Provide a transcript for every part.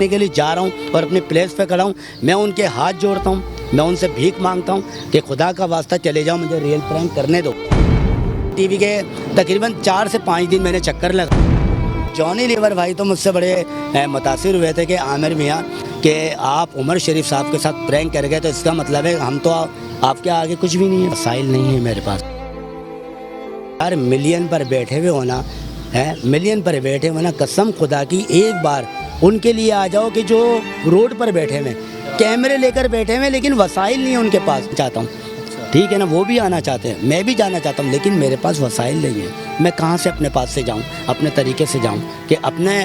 के लिए जा रहा हूँ और अपने प्लेस पे खड़ा हूँ, मैं उनके हाथ जोड़ता हूँ, मैं उनसे भीख मांगता हूँ कि खुदा का वास्ता चले जाओ, मुझे रियल प्रैंक करने दो। टीवी के तकरीबन 4 से 5 दिन मैंने चक्कर लगा। जॉनी लीवर भाई तो मुझसे बड़े मुतासिर हुए थे कि आमिर मियाँ कि आप उमर शरीफ साहब के साथ प्रैंक कर गए, तो इसका मतलब है हम तो आपके आगे कुछ भी नहीं है, वसाइल नहीं है मेरे पास। यार मिलियन पर बैठे हुए होना है, मिलियन पर बैठे होना, कसम खुदा की एक बार उनके लिए आ जाओ कि जो रोड पर बैठे हुए कैमरे लेकर बैठे हुए लेकिन वसाइल नहीं है उनके पास। चाहता हूँ ठीक है ना, वो भी आना चाहते हैं, मैं भी जाना चाहता हूँ, लेकिन मेरे पास वसाइल नहीं है। मैं कहाँ से अपने पास से जाऊँ, अपने तरीके से जाऊँ कि अपने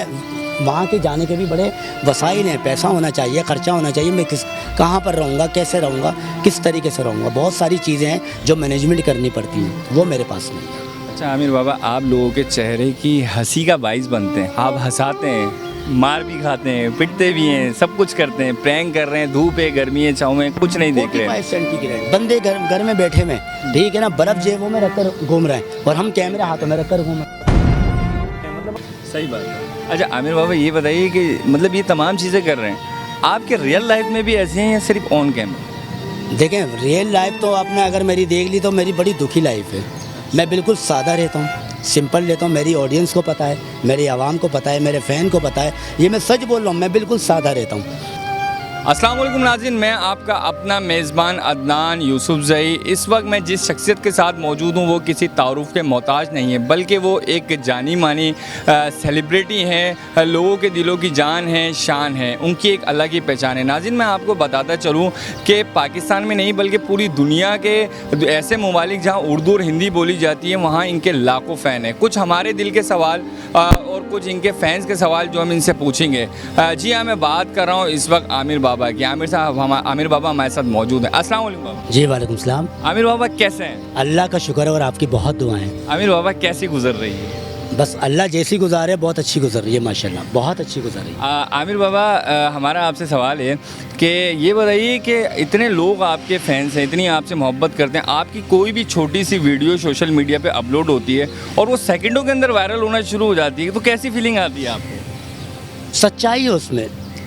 वहाँ के जाने के भी बड़े वसाइल हैं, पैसा होना चाहिए, ख़र्चा होना चाहिए, मैं कहाँ पर रहूँगा, कैसे रहूँगा, किस तरीके से रहूँगा, बहुत सारी चीज़ें हैं जो मैनेजमेंट करनी पड़ती हैं, वो मेरे पास नहीं है। अच्छा आमिर बाबा, आप लोगों के चेहरे की हंसी का बाइस बनते हैं, आप हंसाते हैं, मार भी खाते हैं, पिटते भी हैं, सब कुछ करते हैं, प्रैंक कर रहे हैं, धूप है, गर्मी है, छाँव में, कुछ नहीं देख रहे हैं। 45 सेंटीग्रेड बंदे घर में बैठे हुए, ठीक है ना, बर्फ़ जेबों में रखकर घूम रहे हैं और हम कैमरे हाथों में रखकर घूम रहे हैं। मतलब सही बात है। अच्छा आमिर बाबा, ये बताइए कि मतलब ये तमाम चीज़ें कर रहे हैं, आपके रियल लाइफ में भी ऐसे हैं या सिर्फ ऑन कैमरा? देखें, रियल लाइफ तो आपने अगर मेरी देख ली तो मेरी बड़ी दुखी लाइफ है। मैं बिल्कुल सादा रहता हूँ, सिंपल रहता हूँ, मेरी ऑडियंस को पता है, मेरी आवाम को पता है, मेरे फ़ैन को पता है, ये मैं सच बोल रहा हूँ, मैं बिल्कुल सादा रहता हूँ। अस्सलाम वालेकुम नाज़रीन, मैं आपका अपना मेज़बान अदनान यूसुफज़ई। इस वक्त मैं जिस शख्सियत के साथ मौजूद हूँ वो किसी तारुफ के मोहताज नहीं है, बल्कि वो एक जानी मानी सेलिब्रिटी हैं, लोगों के दिलों की जान है, शान है, उनकी एक अलग ही पहचान है। नाज़रीन, मैं आपको बताता चलूँ कि पाकिस्तान में नहीं बल्कि पूरी दुनिया के ऐसे ममालिक जहाँ उर्दू और हिंदी बोली जाती है वहाँ इनके लाखों फ़ैन हैं। कुछ हमारे दिल के सवाल और कुछ इनके फ़ैन्स के सवाल जो हम इनसे पूछेंगे। जी हाँ, मैं बात कर रहा हूँ इस वक्त आमिर बाबा की। आमिर बाबा हमारे साथ मौजूद हैं। अस्सलाम वालेकुम बाबा। जी वालेकुम सलाम। आमिर बाबा कैसे हैं? अल्लाह का शुक्र है और आपकी बहुत दुआएं। आमिर बाबा कैसी गुजर रही है? बस अल्लाह जैसी गुजारे बहुत अच्छी गुजर रही है, माशाल्लाह बहुत अच्छी गुजर रही है। आमिर बाबा, हमारा आपसे सवाल है कि ये बताइए कि इतने लोग आपके फैंस हैं, इतनी आपसे मोहब्बत करते हैं, आपकी कोई भी छोटी सी वीडियो सोशल मीडिया पे अपलोड होती है और वो सेकंडों के अंदर वायरल होना शुरू हो जाती है, तो कैसी फीलिंग आती है आपको? सच्चाई है उसमें,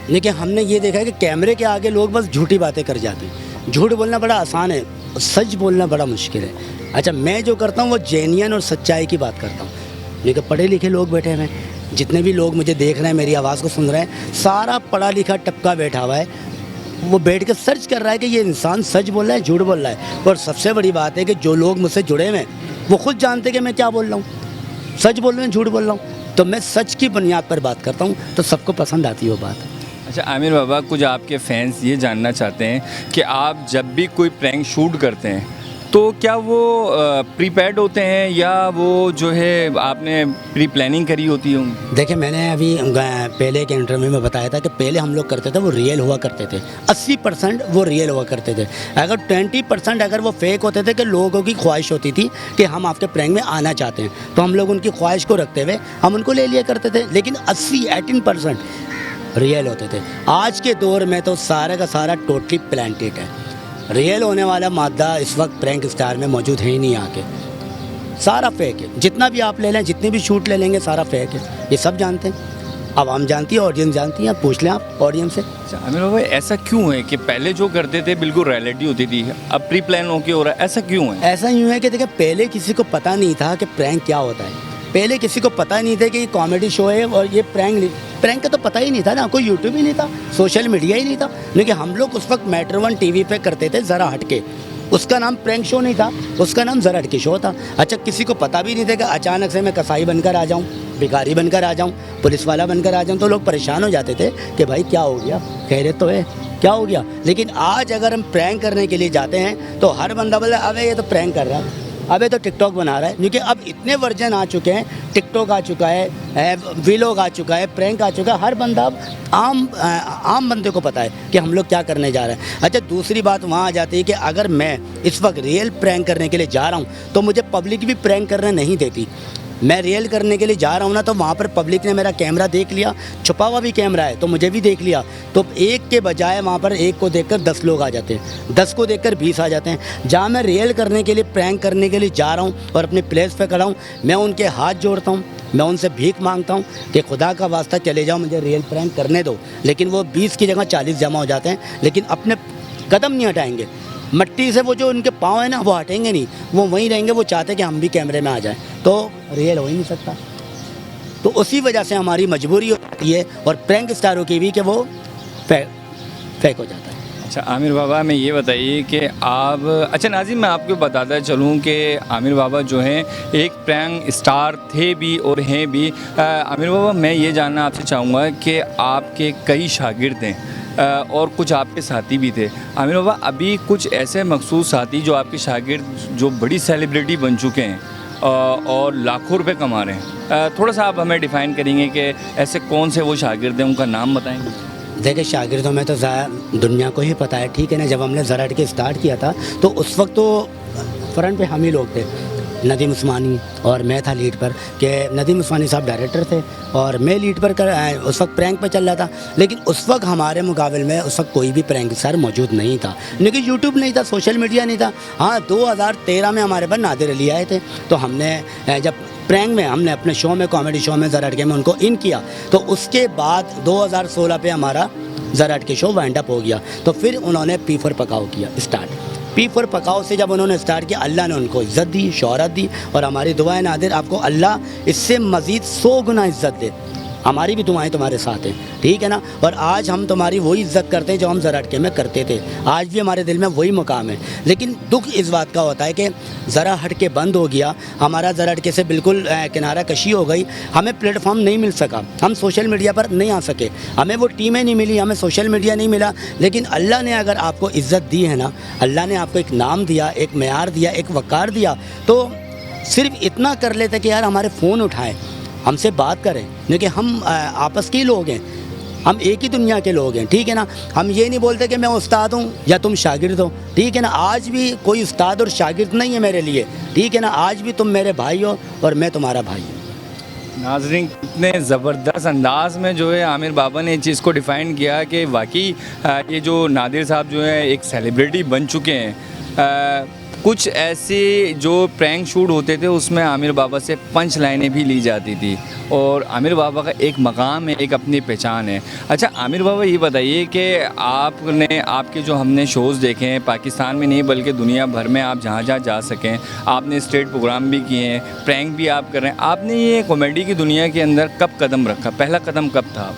लेकिन हमने ये देखा है कि कैमरे के आगे लोग बस झूठी बातें कर जाते हैं। झूठ बोलना बड़ा आसान है, सच बोलना बड़ा मुश्किल है। अच्छा, मैं जो करता हूँ वो जेन्युइन और सच्चाई की बात करता हूँ, लेकिन पढ़े लिखे लोग बैठे हुए हैं, जितने भी लोग मुझे देख रहे हैं, मेरी आवाज़ को सुन रहे हैं, सारा पढ़ा लिखा टपका बैठा हुआ है, वो बैठ के सर्च कर रहा है कि ये इंसान सच बोल रहा है, झूठ बोल रहा है। और सबसे बड़ी बात है कि जो लोग मुझसे जुड़े हुए हैं वो खुद जानते हैं कि मैं क्या बोल रहा हूँ, सच बोल रहा हूँ, झूठ बोल रहा हूँ, तो मैं सच की बुनियाद पर बात करता हूँ, तो सबको पसंद आती है वो बात। अच्छा आमिर बाबा, कुछ आपके फैंस ये जानना चाहते हैं कि आप जब भी कोई प्रैंक शूट करते हैं तो क्या वो प्रीपेड होते हैं या वो जो है आपने प्री प्लानिंग करी होती है? देखिए, मैंने अभी पहले के इंटरव्यू में बताया था कि पहले हम लोग करते थे वो रियल हुआ करते थे, 80% वो रियल हुआ करते थे। अगर 20% अगर वो फेक होते थे कि लोगों की ख्वाहिश होती थी कि हम आपके प्रैंक में आना चाहते हैं, तो हम लोग उनकी ख्वाहिश को रखते हुए हम उनको ले लिया करते थे, लेकिन 80-18% रियल होते थे। आज के दौर में तो सारा का सारा टोटली प्लांटेड है, रियल होने वाला मादा इस वक्त प्रैंक स्टार में मौजूद है ही नहीं। आके सारा फेक है, जितना भी आप ले लें, जितने भी शूट ले लेंगे, सारा फेक है, ये सब जानते हैं। अब हम जानती है, ऑडियंस जानती है, आप पूछ लें आप ऑडियंस से। अच्छा आमिर बाबा, ऐसा क्यों है कि पहले जो करते थे बिल्कुल रियलिटी होती थी, अब प्री प्लान होके हो रहा है, ऐसा क्यों है? ऐसा यूँ है कि देखिए, पहले किसी को पता नहीं था कि प्रैंक क्या होता है, पहले किसी को पता नहीं था कि ये कॉमेडी शो है और ये प्रैंक का तो पता ही नहीं था ना, कोई यूट्यूब ही नहीं था, सोशल मीडिया ही नहीं था। लेकिन हम लोग उस वक्त मैटर वन टीवी पे करते थे ज़रा हटके, उसका नाम प्रैंक शो नहीं था, उसका नाम ज़रा हटके शो था। अच्छा, किसी को पता भी नहीं था कि अचानक से मैं कसाई बनकर आ जाऊँ, भिखारी बनकर आ जाऊँ, पुलिस वाला बनकर आ जाऊँ, तो लोग परेशान हो जाते थे कि भाई क्या हो गया, खैरियत तो है, क्या हो गया। लेकिन आज अगर हम प्रैंक करने के लिए जाते हैं तो हर बंदा बोले अबे ये तो प्रैंक कर रहा है, अबे तो टिकटॉक बना रहा है, क्योंकि अब इतने वर्जन आ चुके हैं, टिकटॉक आ चुका है, व्लॉग आ चुका है, प्रैंक आ चुका है, हर बंदा अब आम बंदे को पता है कि हम लोग क्या करने जा रहे हैं। अच्छा, दूसरी बात वहाँ आ जाती है कि अगर मैं इस वक्त रियल प्रैंक करने के लिए जा रहा हूँ तो मुझे पब्लिक भी प्रैंक करने नहीं देती। मैं रियल करने के लिए जा रहा हूँ ना, तो वहाँ पर पब्लिक ने मेरा कैमरा देख लिया, छुपा हुआ भी कैमरा है तो मुझे भी देख लिया, तो एक के बजाय वहाँ पर एक को देखकर 10 लोग आ जाते हैं, 10 को देखकर 20 आ जाते हैं। जहाँ मैं रियल करने के लिए, प्रैंक करने के लिए जा रहा हूँ और अपने प्लेस पे खड़ा हूँ, मैं उनके हाथ जोड़ता हूँ, मैं उनसे भीख मांगता हूँ कि खुदा का वास्ता चले जाओ, मुझे रियल प्रैंक करने दो। लेकिन वो 20 की जगह 40 जमा हो जाते हैं, लेकिन अपने कदम नहीं हटाएंगे। मट्टी से वो जो उनके पाँव है ना, वो हटेंगे नहीं, वो वहीं रहेंगे। वो चाहते कि हम भी कैमरे में आ जाएं, तो रियल हो ही नहीं सकता। तो उसी वजह से हमारी मजबूरी होती है, और प्रैंक स्टारों की भी, कि वो फेक हो जाता है। अच्छा आमिर बाबा, मैं ये बताइए कि आप, अच्छा नाज़िम, मैं आपको बताता चलूँ कि आमिर बाबा जो हैं एक प्रैंक स्टार थे भी और हैं भी। आमिर बाबा, मैं ये जानना आपसे चाहूँगा कि आपके कई शागिर्द हैं और कुछ आपके साथी भी थे। आमिर बाबा, अभी कुछ ऐसे मखसूस साथी जो आपके शागिर्द जो बड़ी सेलिब्रिटी बन चुके हैं और लाखों रुपए कमा रहे हैं, थोड़ा सा आप हमें डिफ़ाइन करेंगे कि ऐसे कौन से वो शागिर्द हैं, उनका नाम बताएंगे? देखिए, शागिर्दों में तो दुनिया को ही पता है, ठीक है ना। जब हमने ज़रा हट के स्टार्ट किया था तो उस वक्त तो फ्रंट पे हम ही लोग थे, नदीम उस्मानी और मैं था लीड पर, कि नदीम उस्मानी साहब डायरेक्टर थे और मैं लीड पर उस वक्त प्रैंक पे चल रहा था। लेकिन उस वक्त हमारे मुकाबले में उस वक्त कोई भी प्रैंक स्टार मौजूद नहीं था, क्योंकि यूट्यूब नहीं था, सोशल मीडिया नहीं था। हाँ, 2013 में हमारे पास नादिर अली आए थे, तो हमने जब प्रैंक में हमने अपने शो में, कॉमेडी शो में ज़रा हट के में उनको इन किया, तो उसके बाद 2016 पे हमारा ज़रा हट के शो वाइंड अप हो गया। तो फिर उन्होंने पी फॉर पकाओ किया स्टार्ट। पी फॉर पकाओ से जब उन्होंने स्टार्ट किया, अल्लाह ने उनको इज़्ज़त दी, शोहरत दी, और हमारी दुआएं नादिर आपको अल्लाह इससे मज़ीद 100 गुना इज़्ज़त दे। हमारी भी दुआएं तुम्हारे साथ हैं, ठीक है ना। और आज हम तुम्हारी वही इज़्ज़त करते हैं जो हम ज़रा हटके में करते थे, आज भी हमारे दिल में वही मुकाम है। लेकिन दुख इस बात का होता है कि ज़रा हटके बंद हो गया, हमारा ज़रा हटके से बिल्कुल किनारा कशी हो गई, हमें प्लेटफॉर्म नहीं मिल सका, हम सोशल मीडिया पर नहीं आ सके, हमें वो टीमें नहीं मिली, हमें सोशल मीडिया नहीं मिला। लेकिन अल्लाह ने अगर आपको इज़्ज़त दी है ना, अल्लाह ने आपको एक नाम दिया, एक मेयार दिया, एक वक़ार दिया, तो सिर्फ इतना कर लेते कि यार हमारे फ़ोन उठाएं, हमसे बात करें, क्योंकि हम आपस के लोग हैं, हम एक ही दुनिया के लोग हैं, ठीक है ना। हम ये नहीं बोलते कि मैं उस्ताद हूँ या तुम शागिर्द हो, ठीक है ना। आज भी कोई उस्ताद और शागिर्द नहीं है मेरे लिए, ठीक है ना। आज भी तुम मेरे भाई हो और मैं तुम्हारा भाई हूँ। नाज़रीन, कितने ज़बरदस्त अंदाज में जो है आमिर बाबा ने इस चीज़ को डिफ़ाइन किया कि वाकई ये जो नादिर साहब जो है एक सेलिब्रिटी बन चुके हैं। कुछ ऐसे जो प्रैंक शूट होते थे उसमें आमिर बाबा से पंच लाइनें भी ली जाती थी, और आमिर बाबा का एक मकाम है, एक अपनी पहचान है। अच्छा आमिर बाबा, ये बताइए कि आपने, आपके जो हमने शोज़ देखे हैं पाकिस्तान में नहीं बल्कि दुनिया भर में, आप जहाँ जहाँ जा सकें, आपने स्टेट प्रोग्राम भी किए हैं, प्रैंक भी आप कर रहे हैं, आपने ये कॉमेडी की दुनिया के अंदर कब कदम रखा, पहला कदम कब था?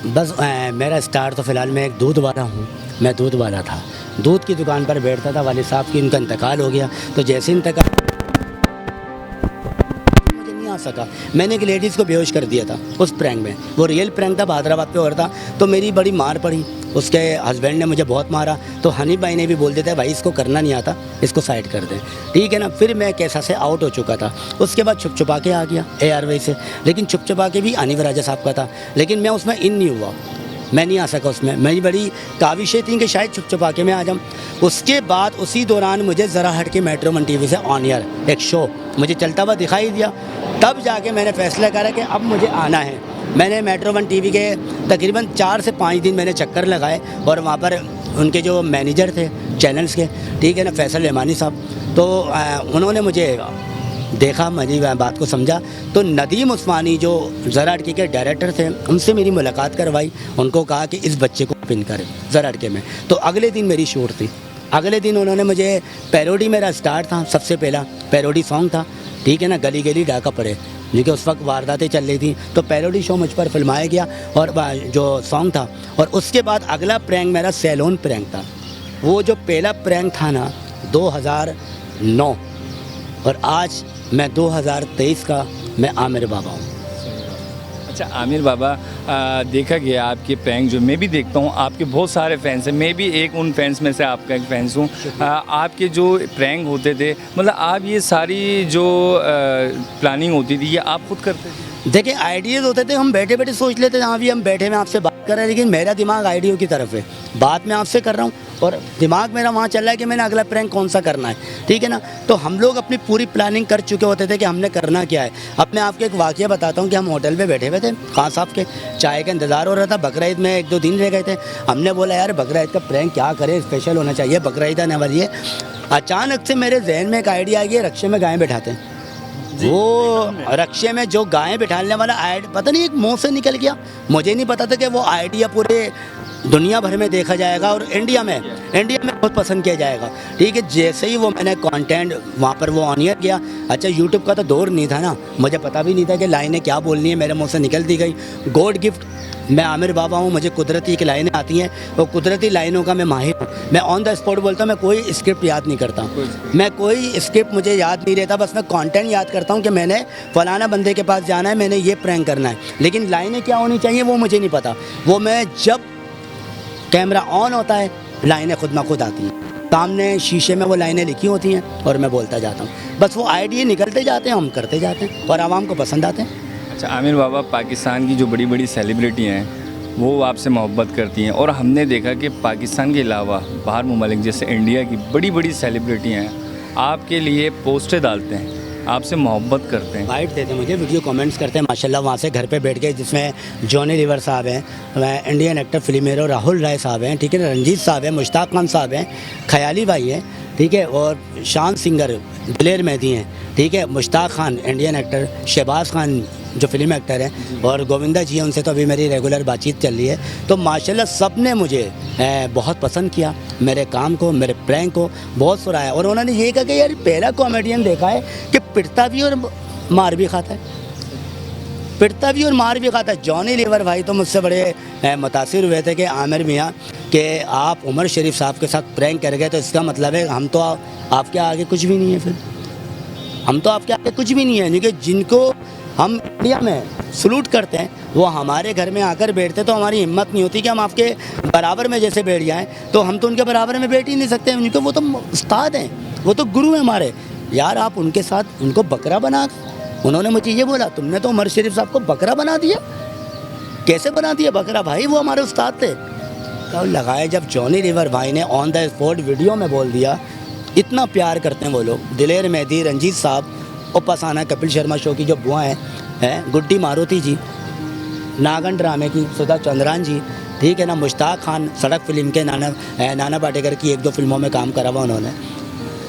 बस मेरा स्टार्ट तो फ़िलहाल मैं एक दूध वाला हूँ, मैं दूध वाला था, दूध की दुकान पर बैठता था। वालिद साहब की उनका इंतकाल हो गया, तो जैसे इंतकाल मुझे नहीं आ सका, मैंने एक लेडीज़ को बेहोश कर दिया था उस प्रैंक में। वो रियल प्रैंक था, हैदराबाद पे हो रहा था, तो मेरी बड़ी मार पड़ी, उसके हस्बैंड ने मुझे बहुत मारा, तो हनी भाई ने भी बोल देता है भाई इसको करना नहीं आता, इसको साइड कर दें, ठीक है ना। फिर मैं कैसा से आउट हो चुका था, उसके बाद छुप छुपा के आ गया ARY से, लेकिन छुप छुपा के भी अनिवर राजा साहब का था, लेकिन मैं उसमें इन नहीं हुआ, मैं नहीं आ सका उसमें। मेरी बड़ी काविशें थी कि शायद छुप छुपा के मैं आ जाऊँ। उसके बाद उसी दौरान मुझे ज़रा हट के मेट्रो 1 TV से ऑन एयर एक शो मुझे चलता हुआ दिखाई दिया, तब जाके मैंने फ़ैसला करा कि अब मुझे आना है। मैंने मेट्रो 1 TV के तकरीबन 4 से 5 दिन मैंने चक्कर लगाए, और वहाँ पर उनके जो मैनेजर थे चैनल्स के, ठीक है ना, फैसल रहमानी साहब, तो उन्होंने मुझे देखा, मेरी बात को समझा, तो नदीम उस्मानी जो ज़रा हटके के डायरेक्टर थे, उनसे मेरी मुलाकात करवाई, उनको कहा कि इस बच्चे को पिन करें ज़रा हटके में। तो अगले दिन मेरी शूट थी, अगले दिन उन्होंने मुझे पैरोडी, मेरा स्टार्ट था, सबसे पहला पैरोडी सॉन्ग था, ठीक है ना, गली गली डाका पड़े, क्योंकि उस वक्त वारदातें चल रही थी, तो पैरोडी शो मुझ पर फिल्माया गया और जो सॉन्ग था। और उसके बाद अगला प्रैंक मेरा सैलून प्रैंक था। वो जो पहला प्रैंक था ना 2009, और आज मैं 2023 का मैं आमिर बाबा हूँ। अच्छा आमिर बाबा, देखा गया आपके प्रैंक, जो मैं भी देखता हूँ, आपके बहुत सारे फैंस हैं, मैं भी एक उन फैंस में से आपका एक फैंस हूँ। आपके जो प्रैंक होते थे, मतलब आप ये सारी जो प्लानिंग होती थी, ये आप खुद करते थे? देखिए आइडियाज़ होते थे, हम बैठे बैठे सोच लेते थे, हाँ भी हम बैठे में आपसे बात कर रहे हैं, लेकिन मेरा दिमाग आइडियो की तरफ है। बात मैं आपसे कर रहा हूँ और दिमाग मेरा वहाँ चल रहा है कि मैंने अगला प्रैंक कौन सा करना है, ठीक है ना। तो हम लोग अपनी पूरी प्लानिंग कर चुके होते थे कि हमने करना क्या है। अब मैं आपको एक वाक़या बताता हूँ कि हम होटल पे बैठे हुए थे, खान साहब के चाय का इंतज़ार हो रहा था। बकरा ईद में 1-2 दिन रह गए थे। हमने बोला यार बकरा ईद का प्रैंक क्या करें, स्पेशल होना चाहिए, बकरा ईद आने वाली है। अचानक से मेरे जहन में एक आइडिया आ गया, रक्शे में गायें बैठाते हैं। वो रक्शे में जो गायें बिठाने वाला पता नहीं एक मुंह से निकल गया। मुझे नहीं पता था कि वो आइडिया पूरे दुनिया भर में देखा जाएगा और इंडिया में बहुत पसंद किया जाएगा, ठीक है। जैसे ही वो मैंने कंटेंट वहाँ पर वो ऑन ईयर किया, अच्छा यूट्यूब का तो दौर नहीं था ना, मुझे पता भी नहीं था कि लाइनें क्या बोलनी है, मेरे मुंह से निकल दी गई। गॉड गिफ्ट, मैं आमिर बाबा हूँ, मुझे कुदरती की लाइनें आती हैं और कुदरती लाइनों का मैं माहिर हूँ। मैं ऑन द स्पॉट बोलता हूँ, मैं कोई स्क्रिप्ट याद नहीं करता, मैं कोई स्क्रिप्ट मुझे याद नहीं रहता, बस मैं कंटेंट याद करता हूँ कि मैंने फलाना बंदे के पास जाना है, मैंने ये प्रैंक करना है। लेकिन लाइनें क्या होनी चाहिए वो मुझे नहीं पता। वो मैं जब कैमरा ऑन होता है लाइनें खुद ब खुद आती हैं, सामने शीशे में वो लाइनें लिखी होती हैं और मैं बोलता जाता हूँ। बस वो आइडिया निकलते जाते हैं, हम करते जाते हैं और आवाम को पसंद आते हैं। अच्छा आमिर बाबा, पाकिस्तान की जो बड़ी बड़ी सेलिब्रिटी हैं वो आपसे मोहब्बत करती हैं और हमने देखा कि पाकिस्तान के अलावा बाहर ममालिक जैसे इंडिया की बड़ी बड़ी सेलिब्रिटी हैं आपके लिए पोस्टें डालते हैं, आपसे मोहब्बत करते हैं, वाइट देते हैं मुझे, वीडियो कमेंट्स करते हैं माशाल्लाह वहाँ से घर पे बैठ के, जिसमें जॉनी लीवर साहब हैं, Indian actor film hero Rahul Roy साहब हैं, ठीक है, रंजीत साहब हैं, मुश्ताक खान साहब हैं, ख्याली भाई हैं, ठीक है, और शान सिंगर दिलेर मेहदी हैं, ठीक है, मुश्ताक खान इंडियन एक्टर, शहबाज खान जो फिल्म एक्टर हैं, और गोविंदा जी हैं, उनसे तो अभी मेरी रेगुलर बातचीत चल रही है। तो माशाल्लाह सब ने मुझे बहुत पसंद किया, मेरे काम को, मेरे प्रैंक को बहुत सराहा। और उन्होंने ये कहा कि यार पहला कॉमेडियन देखा है कि पिटता भी और मार भी खाता है, पिटता भी और मार भी खाता है। जॉनी लीवर भाई तो मुझसे बड़े मुतासिर हुए थे कि आमिर मियाँ कि आप उमर शरीफ साहब के साथ प्रैंक कर गए, तो इसका मतलब है हम तो आपके आगे कुछ भी नहीं है, फिर हम तो आपके आगे कुछ भी नहीं है। क्योंकि जिनको हम इंडिया में सलूट करते हैं वो हमारे घर में आकर बैठते, तो हमारी हिम्मत नहीं होती कि हम आपके बराबर में जैसे बैठ जाएं। तो हम तो उनके बराबर में बैठ ही नहीं सकते, उनको वो तो उस्ताद हैं, वो तो गुरु हैं हमारे। यार आप उनके साथ उनको बकरा बना, उन्होंने मुझे ये बोला तुमने तो उमर शरीफ साहब को बकरा बना दिया। कैसे बना दिया बकरा भाई, वो हमारे उस्ताद थे। तो लगाए जब जॉनी लीवर भाई ने ऑन द स्पॉट वीडियो में बोल दिया, इतना प्यार करते हैं वो लोग, दिलेर मेहदी, रंजीत साहब, उपासना कपिल शर्मा शो की जो बुआ हैं, गुड्डी मारुति जी, नागन ड्रामे की सुधा चंद्रान जी, ठीक है ना, मुश्ताक खान सड़क फिल्म के नाना पाटेकर की 1-2 फिल्मों में काम करा हुआ उन्होंने।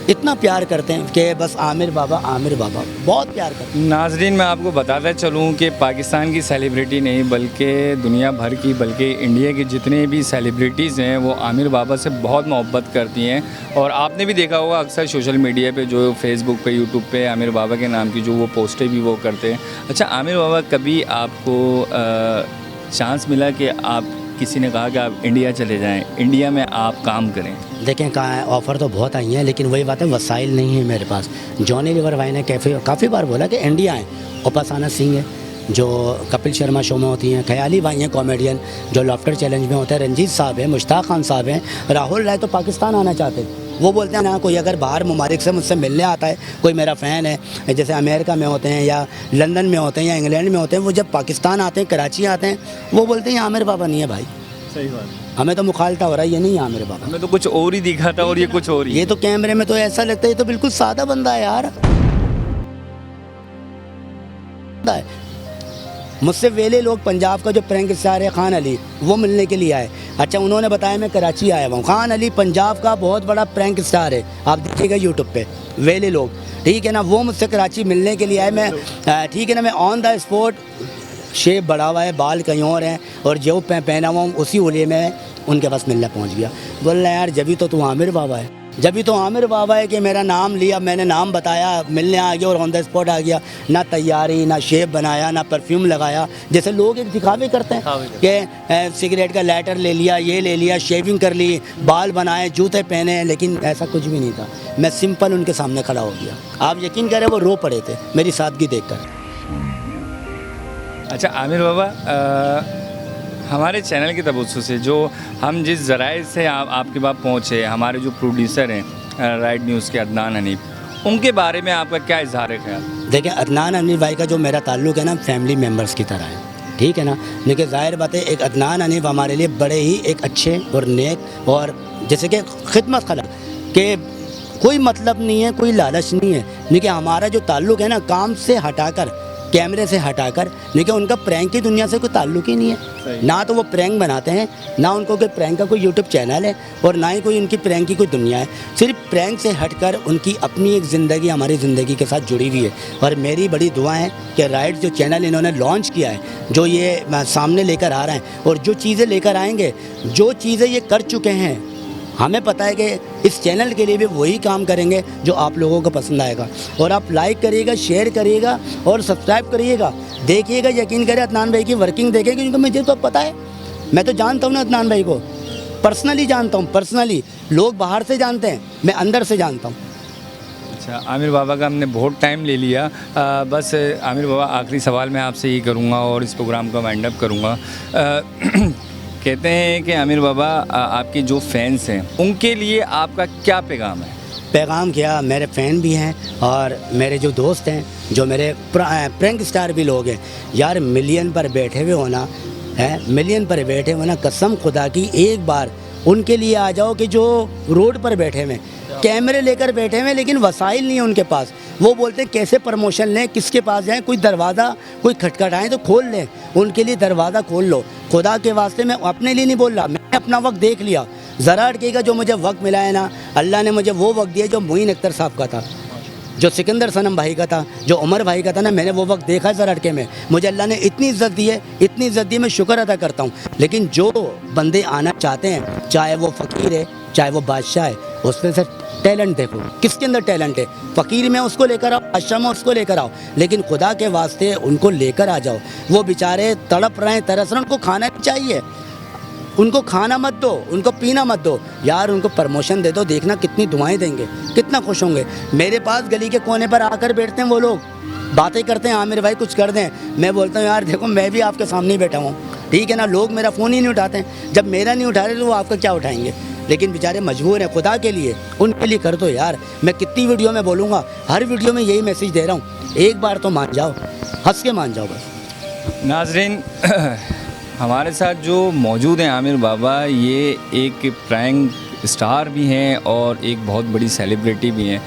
इतना प्यार करते हैं कि बस आमिर बाबा बहुत प्यार करते हैं। नाजरीन, मैं आपको बताता चलूँ कि पाकिस्तान की सेलिब्रिटी नहीं बल्कि दुनिया भर की, बल्कि इंडिया की जितने भी सेलिब्रिटीज़ हैं वो आमिर बाबा से बहुत मोहब्बत करती हैं। और आपने भी देखा होगा अक्सर सोशल मीडिया पे, जो फेसबुक पे, यूट्यूब पे आमिर बाबा के नाम की जो वो पोस्टें भी वो करते हैं। अच्छा आमिर बाबा, कभी आपको चांस मिला कि आप किसी ने कहा कि आप इंडिया चले जाएं, इंडिया में आप काम करें? देखें कहाँ है, ऑफ़र तो बहुत आई हैं, लेकिन वही बात है वसाइल नहीं है मेरे पास। जॉनी लीवर भाई ने काफ़ी बार बोला कि इंडिया आएँ। उपासना सिंह है जो कपिल शर्मा शो में होती हैं, ख्याली भाई हैं कॉमेडियन जो लाफ्टर चैलेंज में होते हैं, रंजीत साहब हैं, मुश्ताक खान साहब हैं, राहुल राय तो पाकिस्तान आना चाहते हैं। वो बोलते हैं ना, कोई अगर बाहर ममालिक से मुझसे मिलने आता है, कोई मेरा फ़ैन है, जैसे अमेरिका में होते हैं या लंदन में होते हैं या इंग्लैंड में होते हैं, वो जब पाकिस्तान आते हैं, कराची आते हैं, वो बोलते हैं आमिर बाबा नहीं है भाई। सही बात, हमें तो मुखालता हो रहा है, ये नहीं है आमिर बाबा, हमें तो कुछ और ही दिखा था और ये कुछ और ही। ये तो कैमरे में तो ऐसा लगता है ये तो बिल्कुल सादा बंदा है यार। मुझसे वेले लोग पंजाब का जो प्रैंक स्टार है खान अली, वो मिलने के लिए आए। अच्छा उन्होंने बताया मैं कराची आया हुआ हूँ। खान अली पंजाब का बहुत बड़ा प्रैंक स्टार है, आप देखिएगा यूट्यूब पे, वेले लोग, ठीक है ना, वो मुझसे कराची मिलने के लिए आए। मैं ठीक है ना, मैं ऑन द स्पॉट, शेप बढ़ा हुआ है, बाल कहीं और हैं और जो पहना हुआ हूँ उसी ओलिए में उनके पास मिलने पहुँच गया। बोल रहा यार जब तो तू आमिर बाबा है, जब तो आमिर बाबा है कि मेरा नाम लिया, मैंने नाम बताया, मिलने आ गया और ऑन द स्पॉट आ गया। ना तैयारी, ना शेप बनाया, ना परफ्यूम लगाया, जैसे लोग एक दिखावे करते हैं कि सिगरेट का लाइटर ले लिया, ये ले लिया, शेविंग कर ली, बाल बनाए, जूते पहने, लेकिन ऐसा कुछ भी नहीं था। मैं सिंपल उनके सामने खड़ा हो गया। आप यकीन करें वो रो पड़े थे मेरी सादगी देखकर। अच्छा आमिर बाबा, हमारे चैनल की तवज्जो से जो हम जिस ज़राए से आपके पास पहुँचे, हमारे जो प्रोड्यूसर हैं राइट न्यूज़ के अदनान हनीफ, उनके बारे में आपका क्या इजहार है ख्याल? देखिए, अदनान अनिल भाई का जो मेरा ताल्लुक़ है ना, फैमिली मेम्बर्स की तरह है, ठीक है ना। देखिए, ज़ाहिर बात है, एक अदनान अनिल हमारे लिए बड़े ही एक अच्छे और नेक और जैसे कि खिदमत खलक के कोई मतलब नहीं है, कोई लालच नहीं है। देखिए, हमारा जो ताल्लुक़ है ना, काम से हटाकर, कैमरे से हटाकर, देखिए उनका प्रैंक की दुनिया से कोई ताल्लुक़ ही नहीं है। ना तो वो प्रैंक बनाते हैं, ना उनको कोई प्रैंक का कोई यूट्यूब चैनल है, और ना ही कोई उनकी प्रैंक की कोई दुनिया है। सिर्फ प्रैंक से हटकर उनकी अपनी एक ज़िंदगी हमारी ज़िंदगी के साथ जुड़ी हुई है। और मेरी बड़ी दुआ है कि राइट जो चैनल इन्होंने लॉन्च किया है, जो ये सामने लेकर आ रहे हैं, और जो चीज़ें लेकर आएंगे, जो चीज़ें ये कर चुके हैं, हमें पता है कि इस चैनल के लिए भी वही काम करेंगे जो आप लोगों को पसंद आएगा। और आप लाइक करिएगा, शेयर करिएगा और सब्सक्राइब करिएगा। देखिएगा, यकीन करें, अदनान भाई की वर्किंग देखेंगे, क्योंकि मुझे तो पता है, मैं तो जानता हूँ ना अदनान भाई को, पर्सनली जानता हूँ। पर्सनली लोग बाहर से जानते हैं, मैं अंदर से जानता हूँ। अच्छा, आमिर बाबा का हमने बहुत टाइम ले लिया। बस आमिर बाबा, आखिरी सवाल मैं आपसे ये करूँगा और इस प्रोग्राम का वाइंड अप करूँगा। कहते हैं कि आमिर बाबा, आपके जो फैंस हैं उनके लिए आपका क्या पैगाम है? पैगाम क्या, मेरे फ़ैन भी हैं और मेरे जो दोस्त हैं, जो मेरे प्रैंक स्टार भी लोग हैं यार, मिलियन पर बैठे हुए होना है, मिलियन पर बैठे होना, कसम खुदा की एक बार उनके लिए आ जाओ कि जो रोड पर बैठे हुए, कैमरे लेकर बैठे हुए, लेकिन वसाइल नहीं है उनके पास। वो बोलते हैं कैसे प्रमोशन लें, किसके पास जाएं, कोई दरवाज़ा कोई खटखटाएं तो खोल लें, उनके लिए दरवाज़ा खोल लो। खुदा के वास्ते, मैं अपने लिए नहीं बोल रहा, मैंने अपना वक्त देख लिया। ज़रा अटकेगा, जो मुझे वक्त मिला है ना, अल्लाह ने मुझे वो वक्त दिया जो मोइन अख्तर साहब का था, जो सिकंदर सनम भाई का था, जो उमर भाई का था ना, मैंने वो वक्त देखा है ज़रा अटके में। मुझे अल्लाह ने इतनी इज़्ज़त दी है, इतनी इज़्ज़त दी है, मैं शुक्र अदा करता हूँ। लेकिन जो बंदे आना चाहते हैं, चाहे वो फ़कीर है, चाहे वो बादशाह है, उसमें से टैलेंट देखो, किसके अंदर टैलेंट है। फ़कीर में उसको लेकर आओ, बादशाह में उसको लेकर आओ, लेकिन खुदा के वास्ते उनको लेकर आ जाओ। वो बेचारे तड़प रहे हैं, तरस रहे हैं, उनको खाना चाहिए, उनको खाना मत दो, उनको पीना मत दो यार, उनको प्रमोशन दे दो। देखना कितनी दुआएं देंगे, कितना खुश होंगे। मेरे पास गली के कोने पर आकर बैठते हैं वो लोग, बातें करते हैं, आमिर भाई कुछ कर दें। मैं बोलता हूँ यार देखो, मैं भी आपके सामने ही बैठा हूँ, ठीक है ना। लोग मेरा फ़ोन ही नहीं उठाते हैं, जब मेरा नहीं उठा रहे तो वो आपका क्या उठाएंगे। लेकिन बेचारे मजबूर हैं, खुदा के लिए उनके लिए कर दो यार। मैं कितनी वीडियो में बोलूँगा, हर वीडियो में यही मैसेज दे रहा हूँ, एक बार तो मान जाओ, हंस के मान जाओ बस। नाज़रीन, हमारे साथ जो मौजूद हैं आमिर बाबा, ये एक प्रैंक स्टार भी हैं और एक बहुत बड़ी सेलिब्रिटी भी हैं।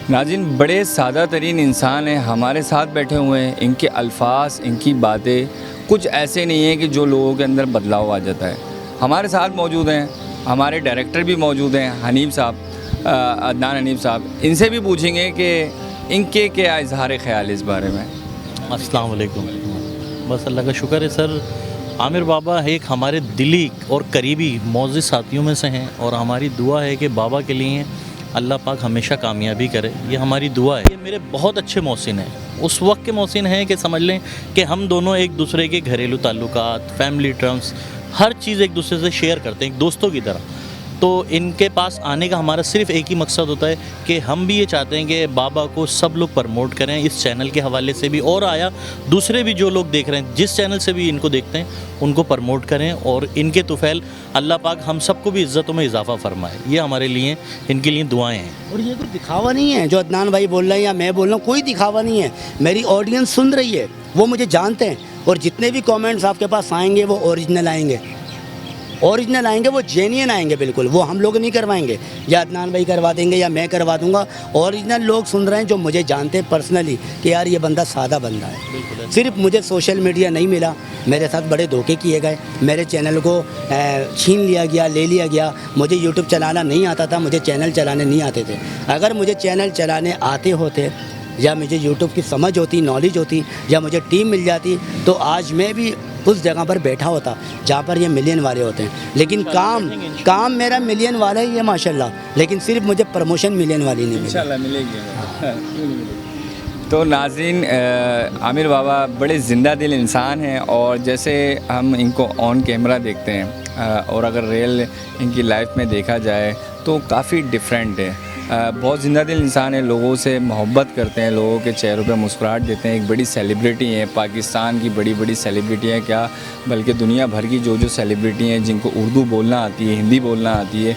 नाज़रीन, बड़े सादा तरीन इंसान हैं, हमारे साथ बैठे हुए हैं। इनके अल्फाज, इनकी बातें कुछ ऐसे नहीं हैं कि जो लोगों के अंदर बदलाव आ जाता है। हमारे साथ मौजूद हैं हमारे डायरेक्टर भी मौजूद हैं, हनीफ साहब, अदनान हनीफ साहब। इनसे भी पूछेंगे कि इनके क्या इजहार ख्याल इस बारे में। अस्सलाम वालेकुम। बस अल्लाह का शुक्र है सर, आमिर बाबा एक हमारे दिली और करीबी मोअज़्ज़िज़ साथियों में से हैं, और हमारी दुआ है कि बाबा के लिए अल्लाह पाक हमेशा कामयाबी करे, ये हमारी दुआ है। ये मेरे बहुत अच्छे मौसिन हैं, उस वक्त के मौसिन हैं कि समझ लें कि हम दोनों एक दूसरे के घरेलू ताल्लुकात, फैमिली टर्म्स, हर चीज़ एक दूसरे से शेयर करते हैं, एक दोस्तों की तरह। तो इनके पास आने का हमारा सिर्फ एक ही मकसद होता है कि हम भी ये चाहते हैं कि बाबा को सब लोग प्रमोट करें, इस चैनल के हवाले से भी, और आया दूसरे भी जो लोग देख रहे हैं, जिस चैनल से भी इनको देखते हैं, उनको प्रमोट करें, और इनके तुफैल अल्लाह पाक हम सबको भी इज़्ज़तों में इजाफा फरमाए। ये हमारे लिए, इनके लिए दुआएं हैं। और ये कोई दिखावा नहीं है जो अदनान भाई बोल रहे हैं या मैं बोल रहा हूँ, कोई दिखावा नहीं है। मेरी ऑडियंस सुन रही है, वो मुझे जानते हैं, और जितने भी कमेंट्स आपके पास आएंगे वो ओरिजिनल आएंगे, ओरिजिनल आएंगे, वो जेन्युइन आएंगे बिल्कुल। वो हम लोग नहीं करवाएंगे, या अदनान भाई करवा देंगे या मैं करवा दूंगा। ओरिजिनल लोग सुन रहे हैं जो मुझे जानते हैं पर्सनली कि यार ये बंदा सादा बंदा है। सिर्फ मुझे सोशल मीडिया नहीं मिला, मेरे साथ बड़े धोखे किए गए, मेरे चैनल को छीन लिया गया, ले लिया गया। मुझे यूट्यूब चलाना नहीं आता था, मुझे चैनल चलाने नहीं आते थे। अगर मुझे चैनल चलाने आते होते, या मुझे यूट्यूब की समझ होती, नॉलेज होती, या मुझे टीम मिल जाती, तो आज मैं भी उस जगह पर बैठा होता जहाँ पर ये मिलियन वाले होते हैं। लेकिन काम मेरा मिलियन वाला ही है माशाल्लाह, लेकिन सिर्फ मुझे प्रमोशन मिलियन वाली नहीं मिली। इंशाल्लाह मिलेगी। तो नाज़रीन, आमिर बाबा बड़े ज़िंदा दिल इंसान हैं, और जैसे हम इनको ऑन कैमरा देखते हैं और अगर रियल इनकी लाइफ में देखा जाए तो काफ़ी डिफरेंट है। बहुत ज़िंदा दिल इंसान है, लोगों से मोहब्बत करते हैं, लोगों के चेहरों पे मुस्कुराहट देते हैं। एक बड़ी सेलिब्रिटी हैं, पाकिस्तान की बड़ी बड़ी सेलिब्रिटी हैं क्या, बल्कि दुनिया भर की जो सेलिब्रिटी हैं जिनको उर्दू बोलना आती है, हिंदी बोलना आती है,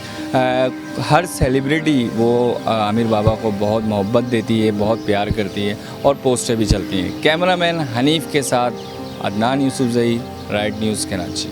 हर सेलिब्रिटी वो आमिर बाबा को बहुत मोहब्बत देती है, बहुत प्यार करती है और पोस्टें भी चलती हैं। कैमरामैन हनीफ़ के साथ अदनान यूसुफजई, राइट न्यूज़ कराची।